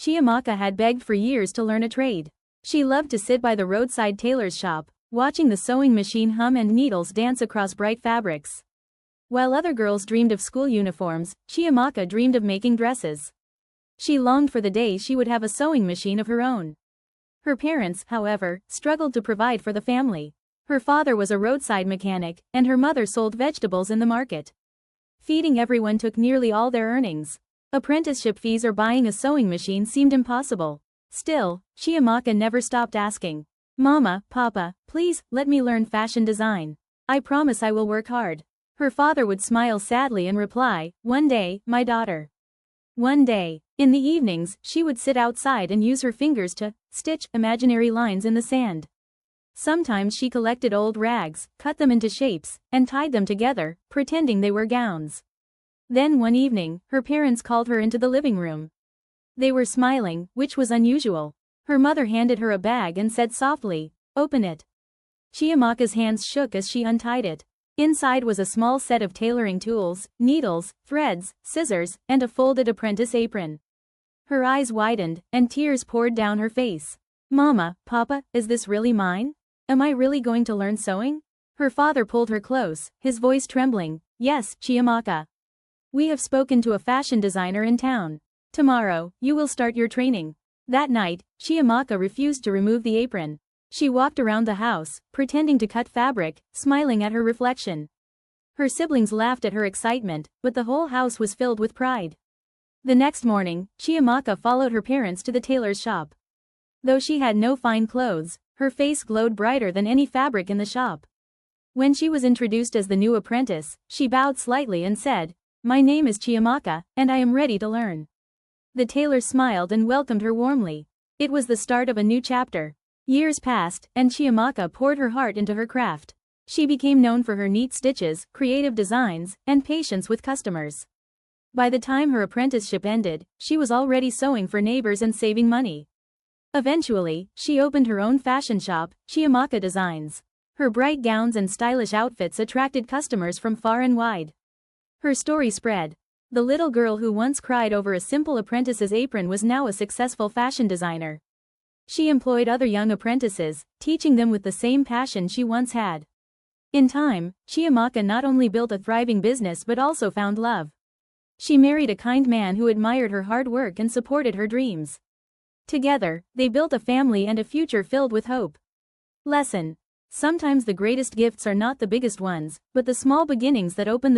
Chiamaka had begged for years to learn a trade. She loved to sit by the roadside tailor's shop, watching the sewing machine hum and needles dance across bright fabrics. While other girls dreamed of school uniforms, Chiamaka dreamed of making dresses. She longed for the day she would have a sewing machine of her own. Her parents, however, struggled to provide for the family. Her father was a roadside mechanic, and her mother sold vegetables in the market. Feeding everyone took nearly all their earnings. Apprenticeship fees or buying a sewing machine seemed impossible. Still, Chiamaka never stopped asking, "Mama, Papa, please, let me learn fashion design. I promise I will work hard." Her father would smile sadly and reply, "One day, my daughter." One day. In the evenings, she would sit outside and use her fingers to stitch imaginary lines in the sand. Sometimes she collected old rags, cut them into shapes, and tied them together, pretending they were gowns. Then one evening, her parents called her into the living room. They were smiling, which was unusual. Her mother handed her a bag and said softly, "Open it." Chiamaka's hands shook as she untied it. Inside was a small set of tailoring tools, needles, threads, scissors, and a folded apprentice apron. Her eyes widened, and tears poured down her face. "Mama, Papa, is this really mine? Am I really going to learn sewing?" Her father pulled her close, his voice trembling. "Yes, Chiamaka. We have spoken to a fashion designer in town. Tomorrow, you will start your training." That night, Chiamaka refused to remove the apron. She walked around the house, pretending to cut fabric, smiling at her reflection. Her siblings laughed at her excitement, but the whole house was filled with pride. The next morning, Chiamaka followed her parents to the tailor's shop. Though she had no fine clothes, her face glowed brighter than any fabric in the shop. When she was introduced as the new apprentice, she bowed slightly and said, "My name is Chiamaka, and I am ready to learn." The tailor smiled and welcomed her warmly. It was the start of a new chapter. Years passed, and Chiamaka poured her heart into her craft. She became known for her neat stitches, creative designs, and patience with customers. By the time her apprenticeship ended, she was already sewing for neighbors and saving money. Eventually, she opened her own fashion shop, Chiamaka Designs. Her bright gowns and stylish outfits attracted customers from far and wide. Her story spread. The little girl who once cried over a simple apprentice's apron was now a successful fashion designer. She employed other young apprentices, teaching them with the same passion she once had. In time, Chiamaka not only built a thriving business but also found love. She married a kind man who admired her hard work and supported her dreams. Together, they built a family and a future filled with hope. Lesson: sometimes the greatest gifts are not the biggest ones, but the small beginnings that open the